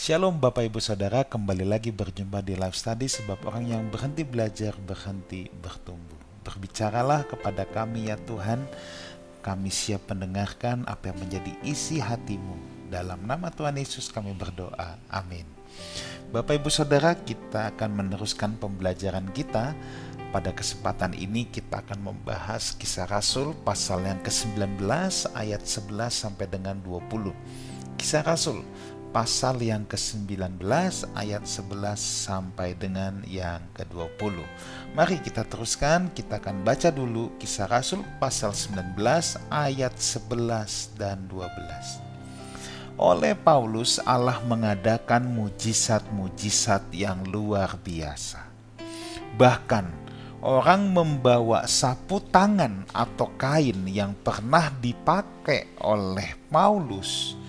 Shalom Bapak Ibu Saudara, kembali lagi berjumpa di Life Study, sebab orang yang berhenti belajar berhenti bertumbuh. Berbicaralah kepada kami ya Tuhan, kami siap mendengarkan apa yang menjadi isi hatimu. Dalam nama Tuhan Yesus kami berdoa, amin. Bapak Ibu Saudara, kita akan meneruskan pembelajaran kita. Pada kesempatan ini kita akan membahas Kisah Rasul pasal yang ke-19 ayat 11 sampai dengan 20. Kisah Rasul pasal yang ke-19 ayat 11 sampai dengan yang ke-20. Mari kita teruskan, kita akan baca dulu Kisah Rasul pasal 19 ayat 11 dan 12. Oleh Paulus, Allah mengadakan mujizat-mujizat yang luar biasa. Bahkan orang membawa sapu tangan atau kain yang pernah dipakai oleh Paulus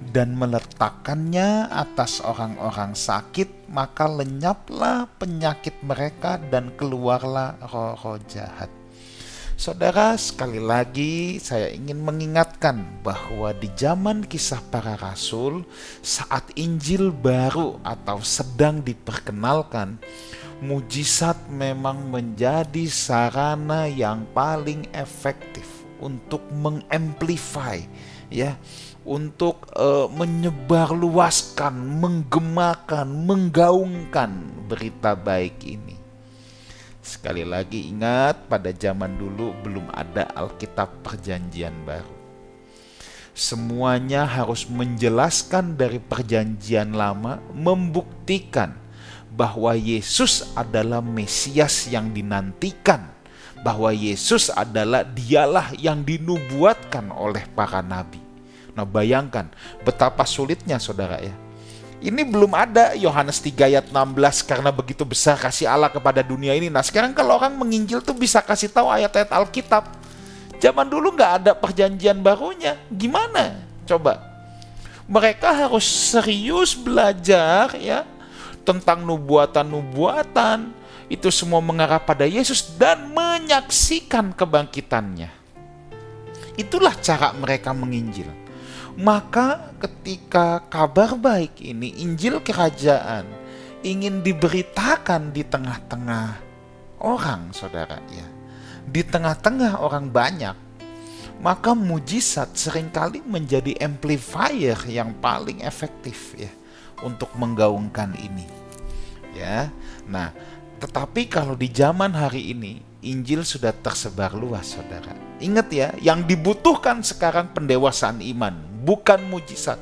dan meletakkannya atas orang-orang sakit, maka lenyaplah penyakit mereka dan keluarlah roh-roh jahat. Saudara, sekali lagi saya ingin mengingatkan bahwa di zaman Kisah Para Rasul, saat Injil baru atau sedang diperkenalkan, mujizat memang menjadi sarana yang paling efektif untuk mengamplify, ya, untuk menyebarluaskan, menggemakan, menggaungkan berita baik ini. Sekali lagi ingat, pada zaman dulu belum ada Alkitab Perjanjian Baru. Semuanya harus menjelaskan dari Perjanjian Lama, membuktikan bahwa Yesus adalah Mesias yang dinantikan, bahwa Yesus adalah dialah yang dinubuatkan oleh para nabi. Nah, bayangkan betapa sulitnya saudara ya. Ini belum ada Yohanes 3 ayat 16, karena begitu besar kasih Allah kepada dunia ini. Nah, sekarang kalau orang menginjil tuh bisa kasih tahu ayat-ayat Alkitab. Zaman dulu nggak ada perjanjian barunya. Gimana? Coba. Mereka harus serius belajar ya tentang nubuatan-nubuatan. Itu semua mengarah pada Yesus dan menyaksikan kebangkitannya. Itulah cara mereka menginjil. Maka ketika kabar baik ini, Injil Kerajaan, ingin diberitakan di tengah-tengah orang, saudara ya, di tengah-tengah orang banyak, maka mujizat seringkali menjadi amplifier yang paling efektif ya untuk menggaungkan ini. Ya. Nah, tetapi kalau di zaman hari ini Injil sudah tersebar luas, saudara. Ingat ya, yang dibutuhkan sekarang pendewasaan iman, bukan mujizat.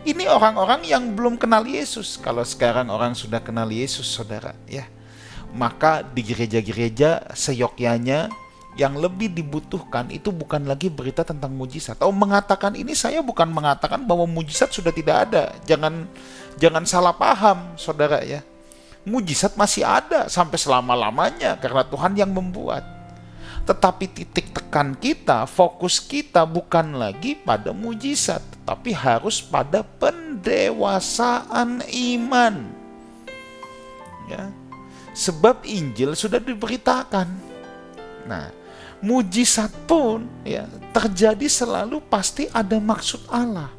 Ini orang-orang yang belum kenal Yesus. Kalau sekarang orang sudah kenal Yesus, saudara, ya, maka di gereja-gereja seyogyanya yang lebih dibutuhkan itu bukan lagi berita tentang mujizat. Oh, mengatakan ini, saya bukan mengatakan bahwa mujizat sudah tidak ada. Jangan salah paham, saudara ya. Mujizat masih ada sampai selama-lamanya karena Tuhan yang membuat. Tetapi titik tekan kita, fokus kita bukan lagi pada mujizat, tetapi harus pada pendewasaan iman. Ya. Sebab Injil sudah diberitakan. Nah, mujizat pun ya terjadi selalu pasti ada maksud Allah.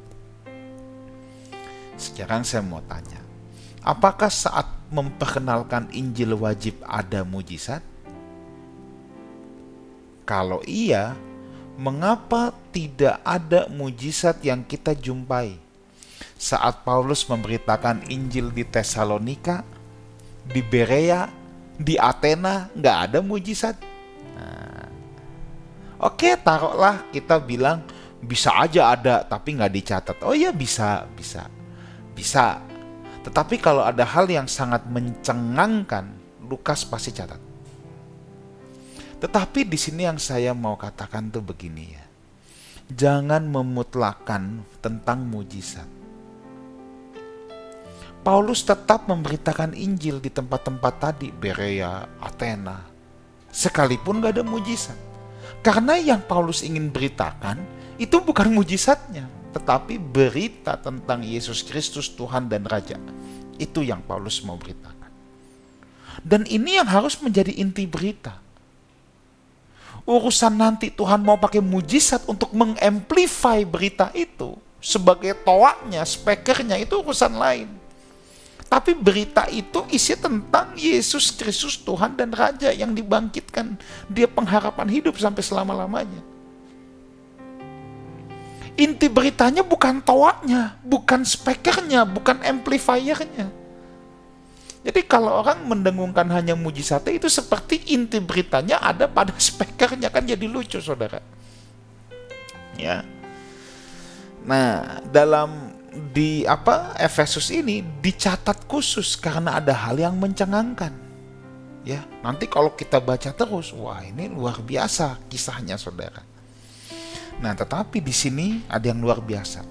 Sekarang saya mau tanya, apakah saat memperkenalkan Injil wajib ada mujizat? Kalau iya, mengapa tidak ada mujizat yang kita jumpai saat Paulus memberitakan Injil di Tesalonika, di Berea, di Athena? Nggak ada mujizat. Nah, oke, taruhlah kita bilang bisa aja ada tapi nggak dicatat. Oh iya, bisa. Tetapi kalau ada hal yang sangat mencengangkan, Lukas pasti catat. Tetapi di sini yang saya mau katakan tuh begini ya. Jangan memutlakan tentang mujizat. Paulus tetap memberitakan Injil di tempat-tempat tadi, Berea, Athena, sekalipun gak ada mujizat. Karena yang Paulus ingin beritakan itu bukan mujizatnya, tetapi berita tentang Yesus Kristus Tuhan dan Raja. Itu yang Paulus mau beritakan. Dan ini yang harus menjadi inti berita. Urusan nanti Tuhan mau pakai mujizat untuk mengamplify berita itu sebagai toaknya, speakernya, itu urusan lain. Tapi berita itu isi tentang Yesus Kristus Tuhan dan Raja yang dibangkitkan. Dia pengharapan hidup sampai selama-lamanya. Inti beritanya bukan toaknya, bukan speakernya, bukan amplifiernya. Jadi kalau orang mendengungkan hanya mujizatnya, itu seperti inti beritanya ada pada speakernya, kan jadi lucu, saudara. Ya. Nah, dalam Efesus ini dicatat khusus karena ada hal yang mencengangkan. Ya, nanti kalau kita baca terus, wah ini luar biasa kisahnya, saudara. Nah, tetapi di sini ada yang luar biasa.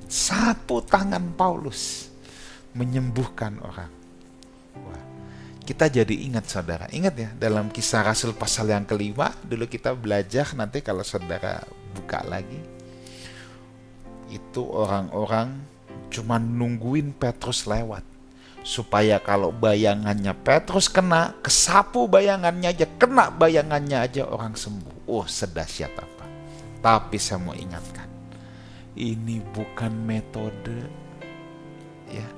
Sapu tangan Paulus menyembuhkan orang. Wah, kita jadi ingat, saudara. Ingat ya, dalam Kisah Rasul pasal yang kelima, dulu kita belajar, nanti kalau saudara buka lagi. Itu orang-orang cuma nungguin Petrus lewat. Supaya kalau bayangannya Petrus kena, kesapu bayangannya aja, kena bayangannya aja orang sembuh. Oh, sedahsyat apa. Tapi saya mau ingatkan, ini bukan metode. Ya,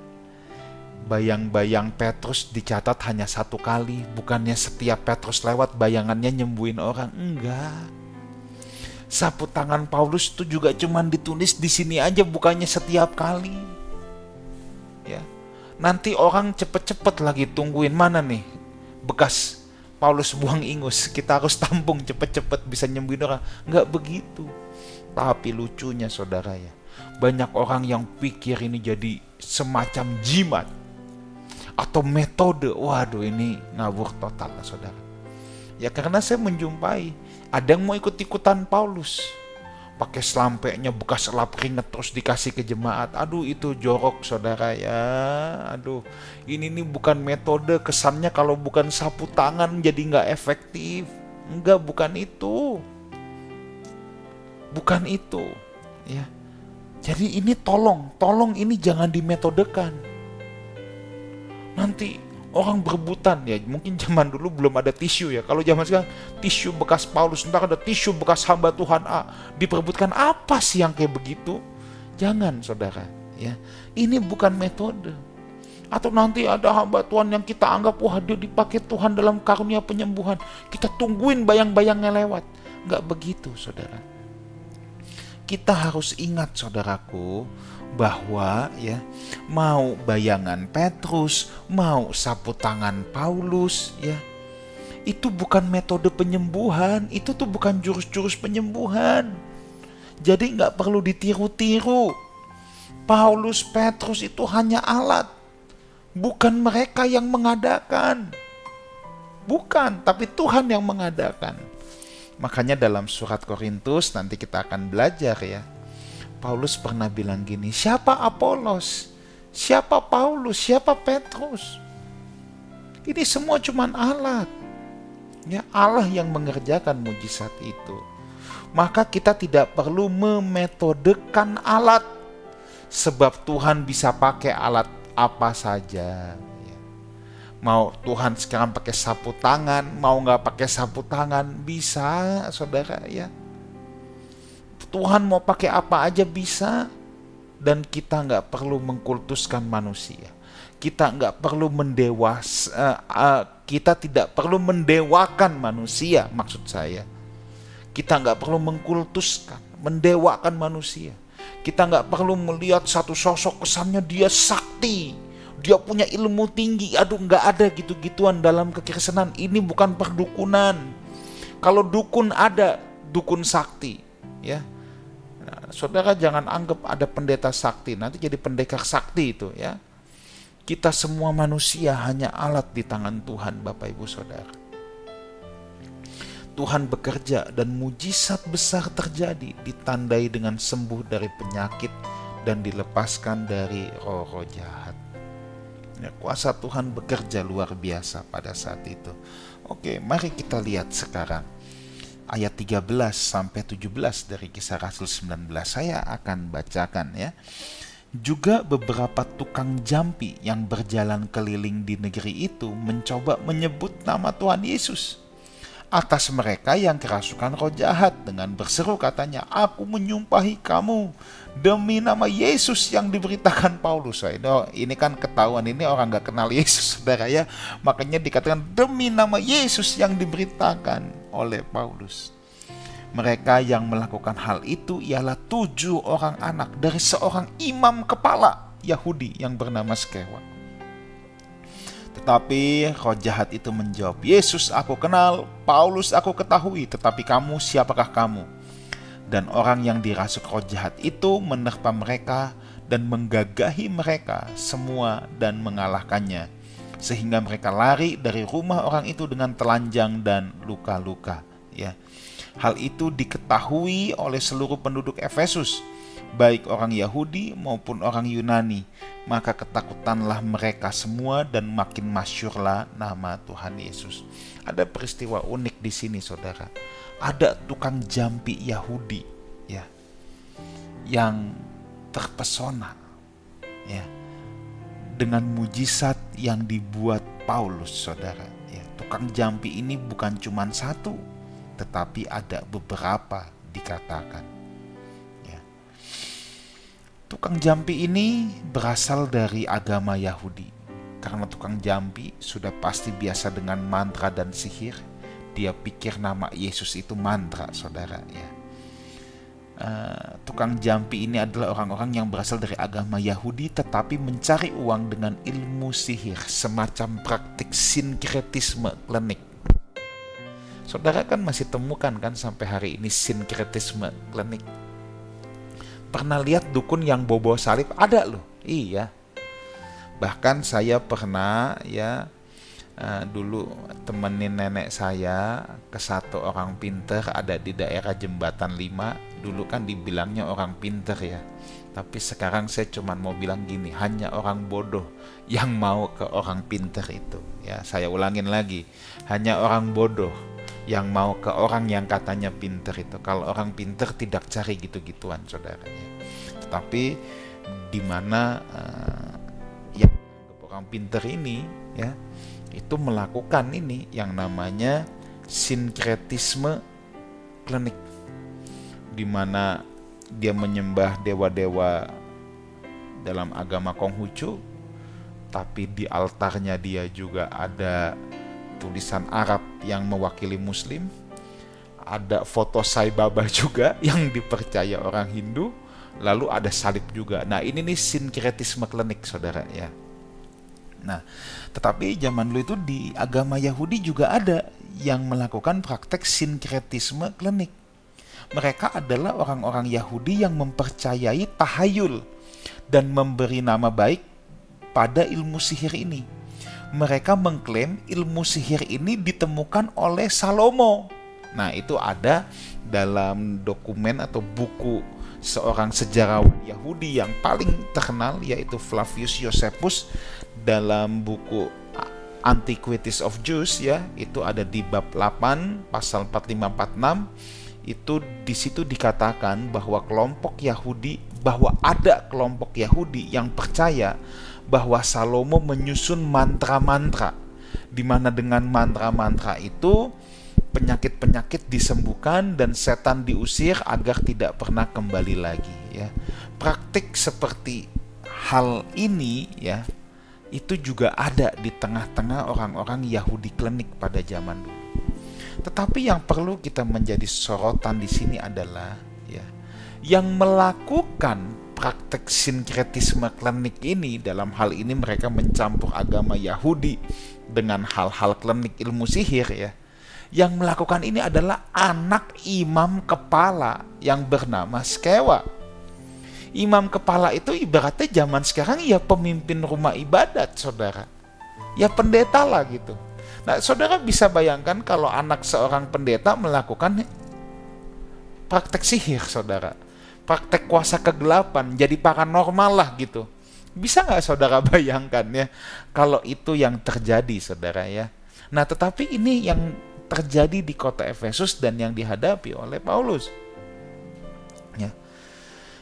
bayang-bayang Petrus dicatat hanya 1 kali. Bukannya setiap Petrus lewat bayangannya nyembuhin orang. Enggak. Sapu tangan Paulus itu juga cuman ditulis di sini aja, bukannya setiap kali. Ya. Nanti orang cepet-cepet lagi tungguin mana nih bekas Paulus buang ingus. Kita harus tampung cepet-cepet bisa nyembuhin orang. Enggak begitu. Tapi lucunya, saudara, ya, banyak orang yang pikir ini jadi semacam jimat atau metode. Waduh, ini ngawur total lah, saudara. Ya, karena saya menjumpai ada yang mau ikut-ikutan Paulus, pakai selampeknya bekas lap keringet terus dikasih ke jemaat. Aduh, itu jorok, saudara, ya. Aduh, ini nih bukan metode. Kesannya kalau bukan sapu tangan jadi nggak efektif. Enggak, bukan itu. Bukan itu, ya. Jadi ini tolong ini jangan dimetodekan. Nanti orang berebutan, ya. Mungkin zaman dulu belum ada tisu, ya. Kalau zaman sekarang tisu bekas Paulus, ntar ada tisu bekas hamba Tuhan A, diperebutkan. Apa sih yang kayak begitu? Jangan, saudara, ya. Ini bukan metode. Atau nanti ada hamba Tuhan yang kita anggap, wah, dia dipakai Tuhan dalam karunia penyembuhan, kita tungguin bayang-bayangnya lewat. Nggak begitu, saudara. Kita harus ingat, saudaraku, bahwa, ya, mau bayangan Petrus, mau sapu tangan Paulus, ya, itu bukan metode penyembuhan. Itu tuh bukan jurus-jurus penyembuhan. Jadi nggak perlu ditiru-tiru. Paulus, Petrus itu hanya alat, bukan mereka yang mengadakan. Bukan, tapi Tuhan yang mengadakan. Makanya dalam surat Korintus nanti kita akan belajar, ya, Paulus pernah bilang gini, siapa Apolos, siapa Paulus, siapa Petrus? Ini semua cuman alat. Ya, Allah yang mengerjakan mujizat itu. Maka kita tidak perlu memetodekan alat. Sebab Tuhan bisa pakai alat apa saja. Ya. Mau Tuhan sekarang pakai sapu tangan, mau nggak pakai sapu tangan, bisa, saudara, ya. Tuhan mau pakai apa aja bisa. Dan kita nggak perlu mengkultuskan manusia. Kita nggak perlu kita tidak perlu mendewakan manusia, maksud saya. Kita nggak perlu mengkultuskan, mendewakan manusia. Kita nggak perlu melihat satu sosok kesannya dia sakti, dia punya ilmu tinggi. Aduh, nggak ada gitu-gituan dalam kekristenan. Ini bukan perdukunan. Kalau dukun ada, dukun sakti, ya. Nah, saudara jangan anggap ada pendeta sakti, nanti jadi pendekar sakti itu, ya. Kita semua manusia hanya alat di tangan Tuhan, Bapak Ibu Saudara. Tuhan bekerja dan mujizat besar terjadi, ditandai dengan sembuh dari penyakit dan dilepaskan dari roh-roh jahat. Ya, kuasa Tuhan bekerja luar biasa pada saat itu. Oke, mari kita lihat sekarang ayat 13 sampai 17 dari Kisah Rasul 19. Saya akan bacakan, ya. Juga beberapa tukang jampi yang berjalan keliling di negeri itu mencoba menyebut nama Tuhan Yesus. atas mereka yang kerasukan roh jahat dengan berseru katanya, "Aku menyumpahi kamu demi nama Yesus yang diberitakan Paulus." Ini kan ketahuan ini orang gak kenal Yesus, saudara ya. Makanya dikatakan demi nama Yesus yang diberitakan oleh Paulus. Mereka yang melakukan hal itu ialah 7 orang anak dari seorang imam kepala Yahudi yang bernama Skewa. Tetapi roh jahat itu menjawab, "Yesus aku kenal, Paulus aku ketahui, tetapi kamu siapakah kamu?" Dan orang yang dirasuk roh jahat itu menerpa mereka dan menggagahi mereka semua dan mengalahkannya, sehingga mereka lari dari rumah orang itu dengan telanjang dan luka-luka. Ya, hal itu diketahui oleh seluruh penduduk Efesus, baik orang Yahudi maupun orang Yunani. Maka ketakutanlah mereka semua dan makin masyhurlah nama Tuhan Yesus. Ada peristiwa unik di sini, saudara. Ada tukang jampi Yahudi, ya, yang terpesona, ya, dengan mujizat yang dibuat Paulus, saudara. Ya, tukang jampi ini bukan cuma satu, tetapi ada beberapa dikatakan. Tukang jampi ini berasal dari agama Yahudi. Karena tukang jampi sudah pasti biasa dengan mantra dan sihir, dia pikir nama Yesus itu mantra, saudara ya. Tukang jampi ini adalah orang-orang yang berasal dari agama Yahudi tetapi mencari uang dengan ilmu sihir, semacam praktik sinkretisme klinik. Saudara kan masih temukan kan sampai hari ini sinkretisme klinik. Pernah lihat dukun yang bobo salib? Ada loh. Iya. Bahkan saya pernah ya dulu temenin nenek saya ke satu orang pinter ada di daerah Jembatan 5. Dulu kan dibilangnya orang pinter ya. Tapi sekarang saya cuma mau bilang gini, hanya orang bodoh yang mau ke orang pinter itu. Ya, saya ulangin lagi. Hanya orang bodoh yang mau ke orang yang katanya pinter itu. Kalau orang pinter tidak cari gitu-gituan, saudara. Tetapi di mana yang orang pinter ini, ya, itu melakukan ini yang namanya sinkretisme klinik, di mana dia menyembah dewa-dewa dalam agama Konghucu, tapi di altarnya dia juga ada tulisan Arab yang mewakili Muslim, ada foto Sai Baba juga yang dipercaya orang Hindu, lalu ada salib juga. Nah, ini nih sinkretisme klinik, saudara ya. Nah, tetapi zaman dulu itu di agama Yahudi juga ada yang melakukan praktek sinkretisme klinik. Mereka adalah orang-orang Yahudi yang mempercayai tahayul dan memberi nama baik pada ilmu sihir ini. Mereka mengklaim ilmu sihir ini ditemukan oleh Salomo. Nah, itu ada dalam dokumen atau buku seorang sejarawan Yahudi yang paling terkenal, yaitu Flavius Josephus, dalam buku Antiquities of Jews, ya, itu ada di bab 8 pasal 4546. Itu di situ dikatakan bahwa ada kelompok Yahudi yang percaya bahwa Salomo menyusun mantra-mantra, di mana dengan mantra-mantra itu penyakit-penyakit disembuhkan dan setan diusir agar tidak pernah kembali lagi, ya. Praktik seperti hal ini, ya, itu juga ada di tengah-tengah orang-orang Yahudi klinik pada zaman dulu. Tetapi yang perlu kita menjadi sorotan di sini adalah, ya, yang melakukan praktek sinkretisme klinik ini, dalam hal ini mereka mencampur agama Yahudi dengan hal-hal klinik ilmu sihir, ya. Yang melakukan ini adalah anak imam kepala yang bernama Skewa. Imam kepala itu ibaratnya zaman sekarang ya pemimpin rumah ibadat, saudara. Ya pendeta lah gitu. Nah, saudara bisa bayangkan kalau anak seorang pendeta melakukan praktek sihir, saudara. Praktek kuasa kegelapan, jadi paranormal lah gitu. Bisa nggak saudara bayangkan ya kalau itu yang terjadi, saudara ya. Nah, tetapi ini yang terjadi di kota Efesus dan yang dihadapi oleh Paulus. Ya.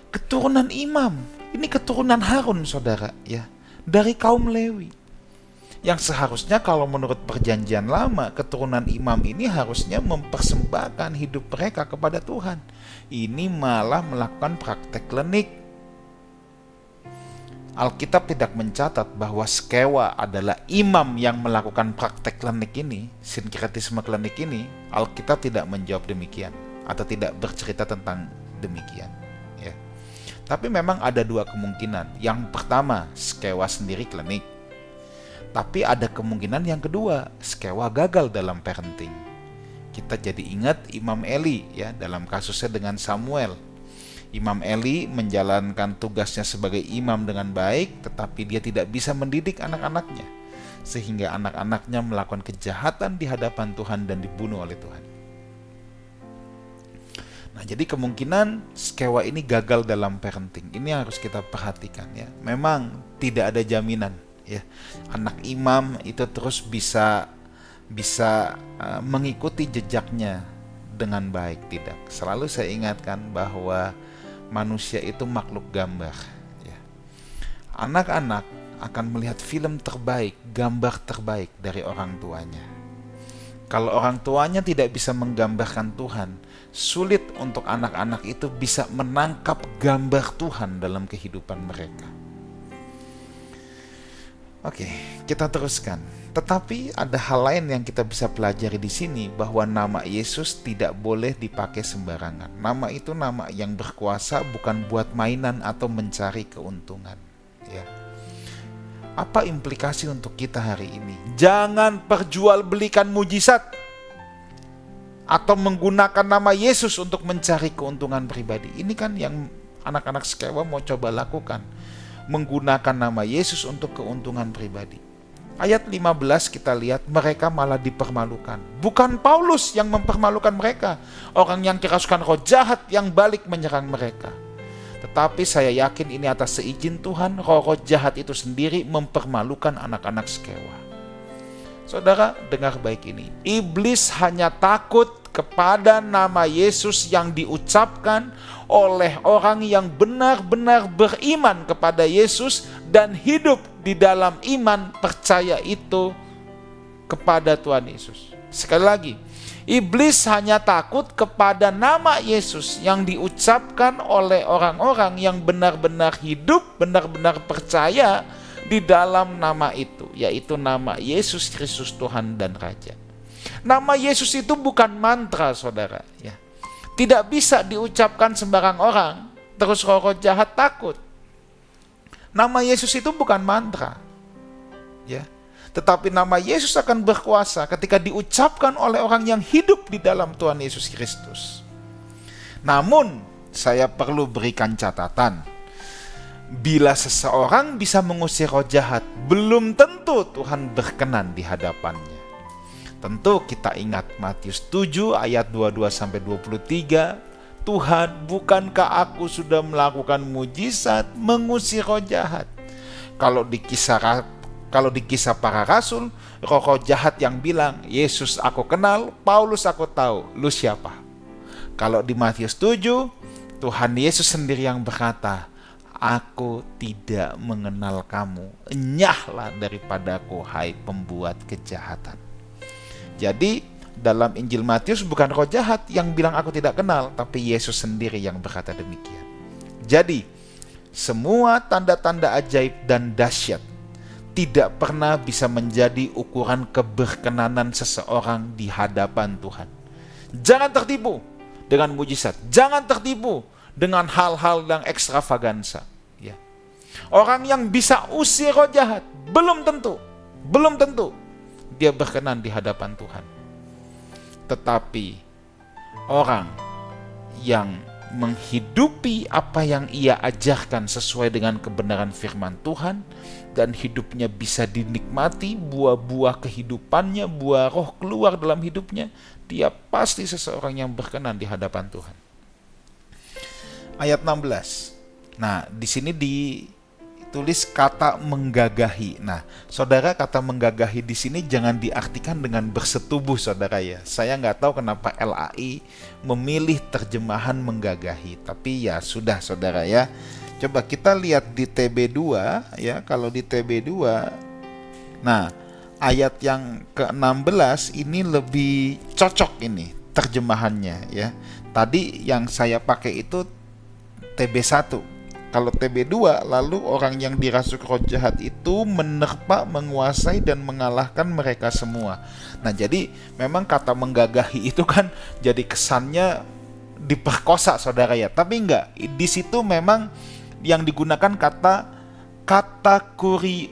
Keturunan imam, ini keturunan Harun, saudara ya, dari kaum Lewi. Yang seharusnya kalau menurut perjanjian lama, keturunan imam ini harusnya mempersembahkan hidup mereka kepada Tuhan. Ini malah melakukan praktek klinik. Alkitab tidak mencatat bahwa Skewa adalah imam yang melakukan praktek klinik ini, sinkretisme klinik ini. Alkitab tidak menjawab demikian atau tidak bercerita tentang demikian. Ya. Tapi memang ada dua kemungkinan. Yang pertama, Skewa sendiri klinik. Tapi ada kemungkinan yang kedua, Skewa gagal dalam parenting. Kita jadi ingat Imam Eli ya dalam kasusnya dengan Samuel. Imam Eli menjalankan tugasnya sebagai imam dengan baik, tetapi dia tidak bisa mendidik anak-anaknya, sehingga anak-anaknya melakukan kejahatan di hadapan Tuhan dan dibunuh oleh Tuhan. Nah, jadi kemungkinan Skewa ini gagal dalam parenting. Ini harus kita perhatikan ya. Memang tidak ada jaminan ya. Anak imam itu terus bisa mengikuti jejaknya dengan baik, tidak. Selalu saya ingatkan bahwa manusia itu makhluk gambar ya. Anak-anak akan melihat film terbaik, gambar terbaik dari orang tuanya. Kalau orang tuanya tidak bisa menggambarkan Tuhan, sulit untuk anak-anak itu bisa menangkap gambar Tuhan dalam kehidupan mereka. Oke, kita teruskan. Tetapi ada hal lain yang kita bisa pelajari di sini, bahwa nama Yesus tidak boleh dipakai sembarangan. Nama itu nama yang berkuasa, bukan buat mainan atau mencari keuntungan. Ya. Apa implikasi untuk kita hari ini? Jangan perjualbelikan mujizat atau menggunakan nama Yesus untuk mencari keuntungan pribadi. Ini kan yang anak-anak Skewa mau coba lakukan, menggunakan nama Yesus untuk keuntungan pribadi. Ayat 15 kita lihat mereka malah dipermalukan. Bukan Paulus yang mempermalukan mereka, orang yang kerasukan roh jahat yang balik menyerang mereka. Tetapi saya yakin ini atas seizin Tuhan, roh-roh jahat itu sendiri mempermalukan anak-anak Skewa. Saudara, dengar baik ini. Iblis hanya takut kepada nama Yesus yang diucapkan oleh orang yang benar-benar beriman kepada Yesus dan hidup di dalam iman percaya itu kepada Tuhan Yesus. Sekali lagi, iblis hanya takut kepada nama Yesus yang diucapkan oleh orang-orang yang benar-benar hidup, benar-benar percaya di dalam nama itu, yaitu nama Yesus Kristus Tuhan dan Raja. Nama Yesus itu bukan mantra, saudara. Ya. Tidak bisa diucapkan sembarang orang, terus roh-roh jahat takut. Nama Yesus itu bukan mantra. Ya. Tetapi nama Yesus akan berkuasa ketika diucapkan oleh orang yang hidup di dalam Tuhan Yesus Kristus. Namun, saya perlu berikan catatan. Bila seseorang bisa mengusir roh jahat, belum tentu Tuhan berkenan di hadapannya. Tentu kita ingat Matius 7 ayat 22-23. Tuhan, bukankah aku sudah melakukan mujizat mengusir roh jahat? Kalau di kisah para rasul, roh-roh jahat yang bilang, Yesus aku kenal, Paulus aku tahu, lu siapa? Kalau di Matius 7, Tuhan Yesus sendiri yang berkata, aku tidak mengenal kamu, enyahlah daripadaku hai pembuat kejahatan. Jadi dalam Injil Matius bukan roh jahat yang bilang aku tidak kenal, tapi Yesus sendiri yang berkata demikian. Jadi semua tanda-tanda ajaib dan dahsyat tidak pernah bisa menjadi ukuran keberkenanan seseorang di hadapan Tuhan. Jangan tertipu dengan mujizat, jangan tertipu dengan hal-hal yang ekstravagansa. Ya. Orang yang bisa usir roh jahat belum tentu dia berkenan di hadapan Tuhan. Tetapi orang yang menghidupi apa yang ia ajarkan sesuai dengan kebenaran firman Tuhan dan hidupnya bisa dinikmati, buah-buah kehidupannya, buah roh keluar dalam hidupnya, dia pasti seseorang yang berkenan di hadapan Tuhan. Ayat 16. Nah, di sini ditulis kata menggagahi. Nah, saudara, kata menggagahi di sini jangan diartikan dengan bersetubuh, saudara ya. Saya nggak tahu kenapa LAI memilih terjemahan menggagahi, tapi ya sudah, saudara ya. Coba kita lihat di TB2 ya. Kalau di TB2, nah ayat yang ke-16 ini lebih cocok ini terjemahannya ya. Tadi yang saya pakai itu TB1. Kalau TB2, lalu orang yang dirasuk roh jahat itu menerpa, menguasai dan mengalahkan mereka semua. Nah, jadi memang kata menggagahi itu kan jadi kesannya diperkosa saudara ya. Tapi enggak, di situ memang yang digunakan kata kurio.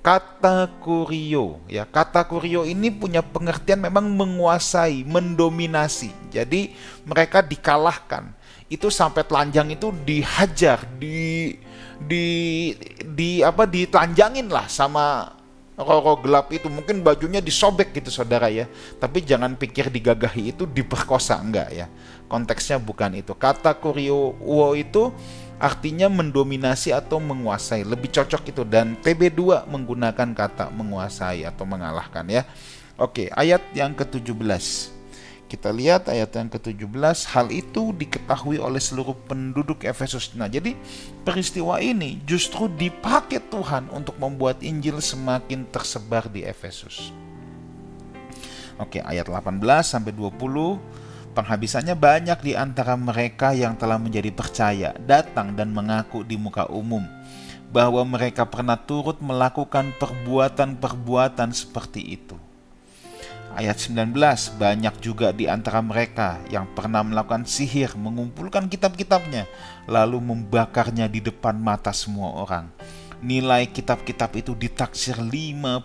Kata kurio ya, kata kurio ini punya pengertian memang menguasai, mendominasi. Jadi mereka dikalahkan. Itu sampai telanjang itu dihajar, ditelanjangin lah sama roh-roh gelap itu. Mungkin bajunya disobek gitu saudara ya. Tapi jangan pikir digagahi itu diperkosa, enggak ya. Konteksnya bukan itu. Kata kurio itu artinya mendominasi atau menguasai, lebih cocok itu. Dan TB2 menggunakan kata menguasai atau mengalahkan ya. Oke, ayat yang ke-17. Kita lihat ayat yang ke-17. Hal itu diketahui oleh seluruh penduduk Efesus. Nah, jadi peristiwa ini justru dipakai Tuhan untuk membuat Injil semakin tersebar di Efesus. Oke, ayat 18 sampai 20. Penghabisannya banyak di antara mereka yang telah menjadi percaya, datang dan mengaku di muka umum bahwa mereka pernah turut melakukan perbuatan-perbuatan seperti itu. Ayat 19, banyak juga di antara mereka yang pernah melakukan sihir, mengumpulkan kitab-kitabnya, lalu membakarnya di depan mata semua orang. Nilai kitab-kitab itu ditaksir 50.000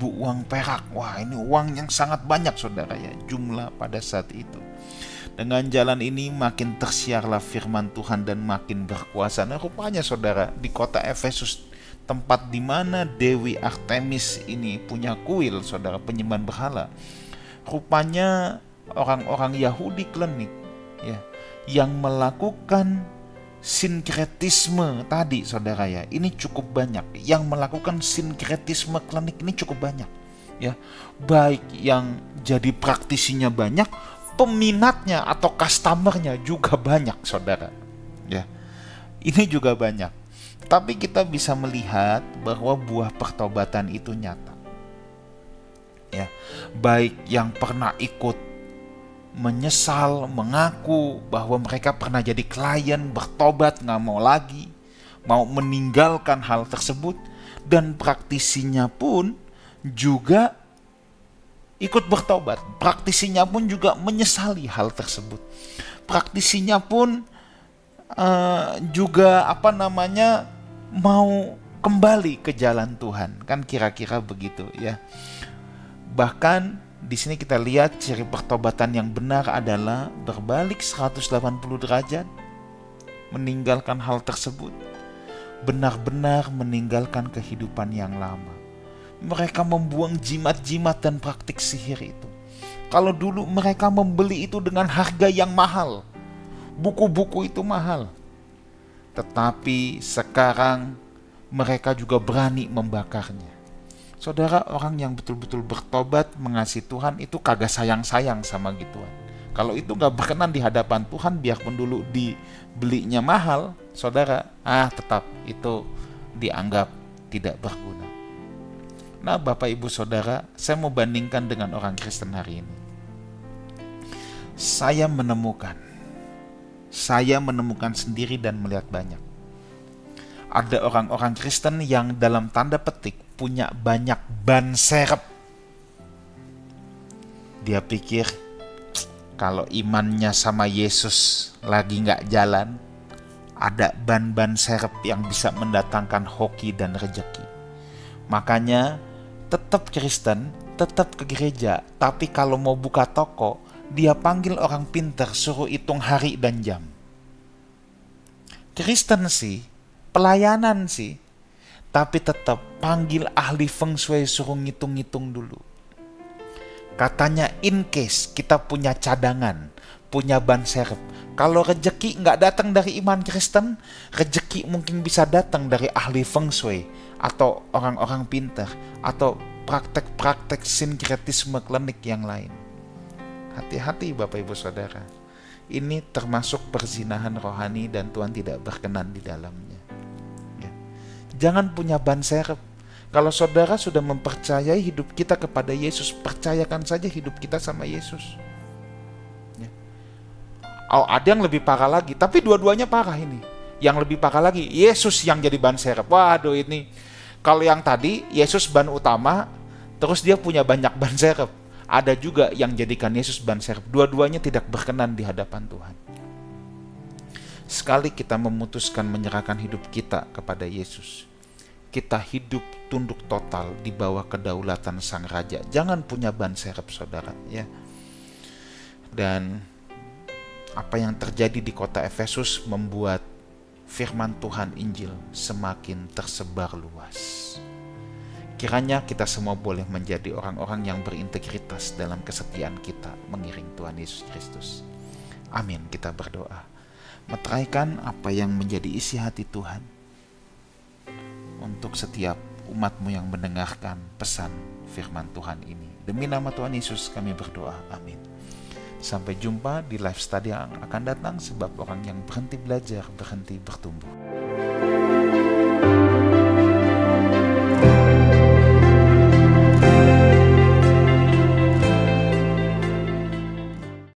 uang perak. Wah, ini uang yang sangat banyak saudara ya, jumlah pada saat itu. Dengan jalan ini makin tersiarlah firman Tuhan dan makin berkuasa. Nah, rupanya saudara, di kota Efesus, tempat di mana Dewi Artemis ini punya kuil, saudara, penyembahan berhala. Rupanya orang-orang Yahudi klenik ya, yang melakukan sinkretisme tadi saudara ya, ini cukup banyak. Yang melakukan sinkretisme klenik ini cukup banyak ya. Baik yang jadi praktisinya banyak, peminatnya atau customernya juga banyak saudara ya. Ini juga banyak. Tapi kita bisa melihat bahwa buah pertobatan itu nyata ya. Baik yang pernah ikut menyesal, mengaku bahwa mereka pernah jadi klien, bertobat, gak mau lagi, mau meninggalkan hal tersebut. Dan praktisinya pun juga ikut bertobat. Praktisinya pun juga menyesali hal tersebut. Praktisinya pun juga mau kembali ke jalan Tuhan. Kan kira-kira begitu ya. Bahkan di sini kita lihat ciri pertobatan yang benar adalah berbalik 180 derajat, meninggalkan hal tersebut, benar-benar meninggalkan kehidupan yang lama. Mereka membuang jimat-jimat dan praktik sihir itu. Kalau dulu mereka membeli itu dengan harga yang mahal, buku-buku itu mahal, tetapi sekarang mereka juga berani membakarnya. Saudara, orang yang betul-betul bertobat, mengasihi Tuhan itu kagak sayang-sayang sama gituan. Kalau itu gak berkenan di hadapan Tuhan, biarpun dulu dibelinya mahal, saudara, tetap itu dianggap tidak berguna. Nah, Bapak Ibu Saudara, saya mau bandingkan dengan orang Kristen hari ini. Saya menemukan sendiri dan melihat banyak. Ada orang-orang Kristen yang dalam tanda petik punya banyak ban serep. Dia pikir kalau imannya sama Yesus lagi gak jalan, ada ban-ban serep yang bisa mendatangkan hoki dan rejeki. Makanya tetap Kristen, tetap ke gereja, tapi kalau mau buka toko, dia panggil orang pintar suruh hitung hari dan jam. Kristen sih, pelayanan sih, tapi tetap panggil ahli feng shui suruh ngitung-ngitung dulu. Katanya in case kita punya cadangan, punya ban serep. Kalau rejeki nggak datang dari iman Kristen, rejeki mungkin bisa datang dari ahli feng shui atau orang-orang pintar atau praktek-praktek sinkretisme klinik yang lain. Hati-hati Bapak Ibu Saudara. Ini termasuk perzinahan rohani dan Tuhan tidak berkenan di dalamnya. Ya. Jangan punya ban serep. Kalau saudara sudah mempercayai hidup kita kepada Yesus, percayakan saja hidup kita sama Yesus. Ya. Oh, ada yang lebih parah lagi, tapi dua-duanya parah ini. Yang lebih parah lagi, Yesus yang jadi ban serep. Waduh ini, kalau yang tadi Yesus ban utama, terus dia punya banyak ban serep. Ada juga yang jadikan Yesus ban serep. Dua-duanya tidak berkenan di hadapan Tuhan. Sekali kita memutuskan menyerahkan hidup kita kepada Yesus, kita hidup tunduk total di bawah kedaulatan Sang Raja. Jangan punya ban serep, saudara, ya. Dan apa yang terjadi di kota Efesus membuat firman Tuhan Injil semakin tersebar luas. Kiranya kita semua boleh menjadi orang-orang yang berintegritas dalam kesetiaan kita mengiring Tuhan Yesus Kristus. Amin. Kita berdoa. Meteraikan apa yang menjadi isi hati Tuhan untuk setiap umat-Mu yang mendengarkan pesan firman Tuhan ini. Demi nama Tuhan Yesus kami berdoa. Amin. Sampai jumpa di live study yang akan datang, sebab orang yang berhenti belajar berhenti bertumbuh.